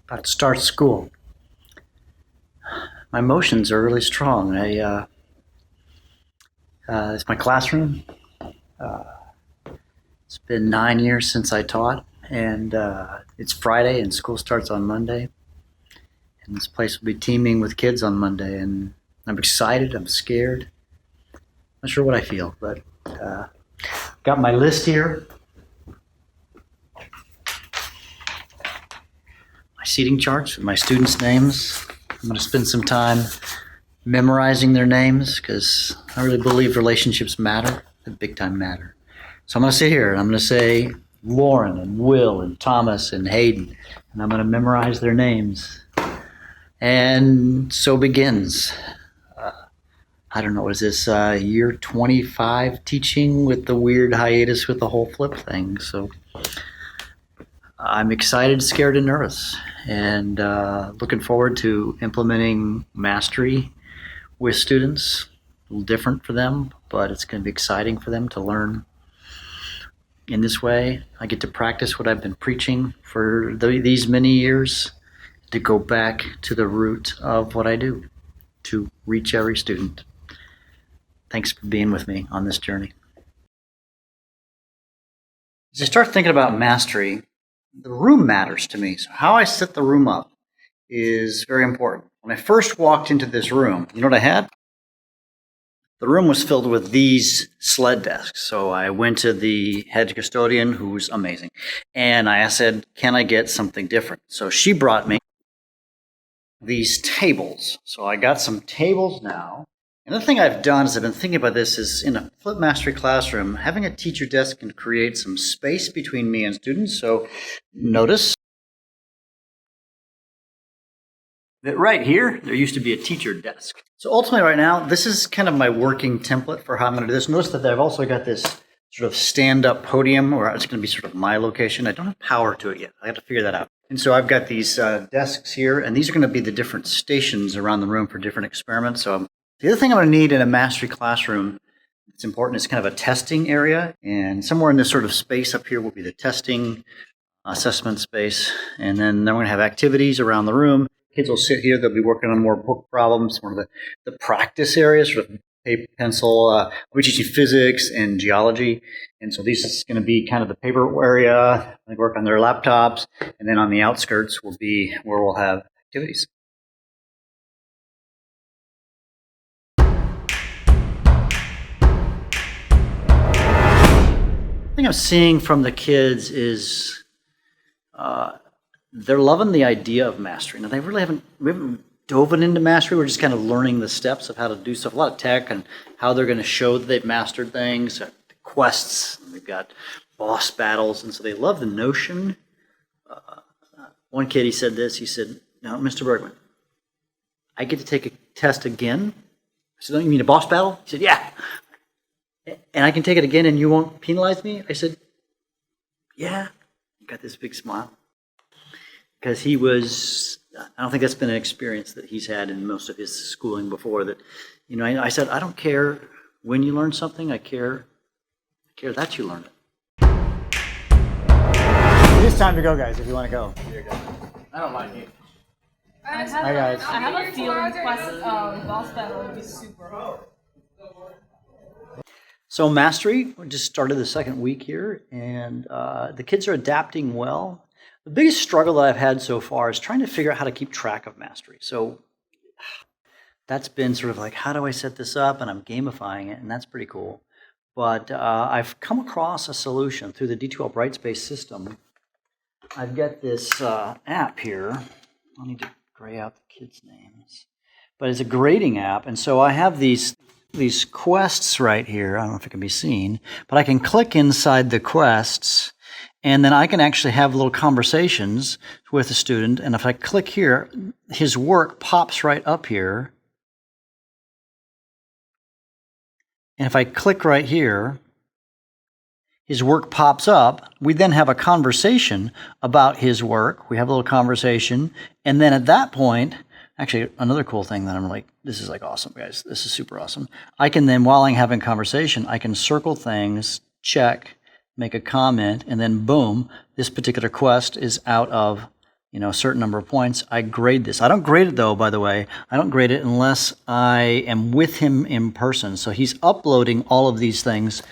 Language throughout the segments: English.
About to start school. My emotions are really strong. It's my classroom. It's been 9 years since I taught, and it's Friday, and school starts on Monday. And this place will be teeming with kids on Monday, and I'm excited. I'm scared. Not sure what I feel, but got my list here. My seating charts with my students' names. I'm going to spend some time memorizing their names because I really believe relationships matter, they big time matter. So I'm going to sit here and I'm going to say Lauren and Will and Thomas and Hayden, and I'm going to memorize their names. And so begins. I don't know, what is this, year 25 teaching with the weird hiatus with the whole flip thing. So I'm excited, scared, and nervous, and looking forward to implementing mastery with students. A little different for them, but it's going to be exciting for them to learn in this way. I get to practice what I've been preaching for these many years, to go back to the root of what I do, to reach every student. Thanks for being with me on this journey. As I start thinking about mastery, the room matters to me. So how I set the room up is very important. When I first walked into this room, you know what I had? The room was filled with these sled desks. So I went to the head custodian, who was amazing, and I said, can I get something different? So she brought me these tables. So I got some tables now. Another thing I've done is I've been thinking about this is in a flip mastery classroom, having a teacher desk can create some space between me and students. So notice that right here, there used to be a teacher desk. So ultimately right now, this is kind of my working template for how I'm going to do this. Notice that I've also got this sort of stand-up podium where it's going to be sort of my location. I don't have power to it yet. I have to figure that out. And so I've got these desks here, and these are going to be the different stations around the room for different experiments. So the other thing I'm going to need in a mastery classroom that's important is kind of a testing area. And somewhere in this sort of space up here will be the testing assessment space. And then we're going to have activities around the room. Kids will sit here. They'll be working on more book problems, more of the practice areas, sort of paper, pencil. We're teaching physics and geology. And so this is going to be kind of the paper area. They work on their laptops. And then on the outskirts will be where we'll have activities. The thing I'm seeing from the kids is they're loving the idea of mastery. Now, we haven't dove into mastery. We're just kind of learning the steps of how to do stuff, a lot of tech and how they're going to show that they've mastered things, quests, and we've got boss battles, and so they love the notion. One kid, he said this, he said, "Now, Mr. Bergmann, I get to take a test again?" I said, "Don't you mean a boss battle?" He said, "Yeah. And I can take it again and you won't penalize me?" I said, "Yeah." He got this big smile. Because I don't think that's been an experience that he's had in most of his schooling before. That, I said, I don't care when you learn something, I care that you learn it. It is time to go, guys, if you want to go. I don't mind you. Hi, guys. I have a feeling quest boss battle would be super hard. So mastery, we just started the second week here, and the kids are adapting well. The biggest struggle that I've had so far is trying to figure out how to keep track of mastery. So that's been sort of like, how do I set this up? And I'm gamifying it, and that's pretty cool. But I've come across a solution through the D2L Brightspace system. I've got this app here. I need to gray out the kids' names. But it's a grading app, and so I have these quests right here. I don't know if it can be seen, but I can click inside the quests, and then I can actually have little conversations with the student. And if I click here, his work pops right up here. And if I click right here, his work pops up. We then have a conversation about his work. We have a little conversation. And then at that point, actually, another cool thing that I'm like, this is like awesome, guys. This is super awesome. I can then, while I'm having conversation, I can circle things, check, make a comment, and then boom, this particular quest is out of a certain number of points, I grade this. I don't grade it though, by the way. I don't grade it unless I am with him in person. So he's uploading all of these things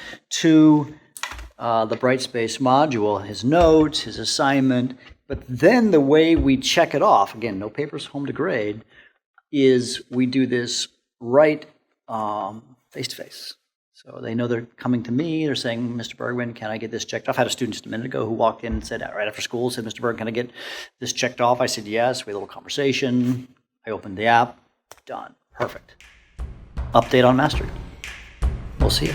to the Brightspace module, his notes, his assignment. But then the way we check it off, again, no papers home to grade, is we do this right face-to-face. So they know they're coming to me. They're saying, Mr. Bergmann, can I get this checked off? I had a student just a minute ago who walked in and said, right after school, said, Mr. Bergmann, can I get this checked off? I said, yes. We had a little conversation. I opened the app. Done. Perfect. Update on mastery. We'll see you.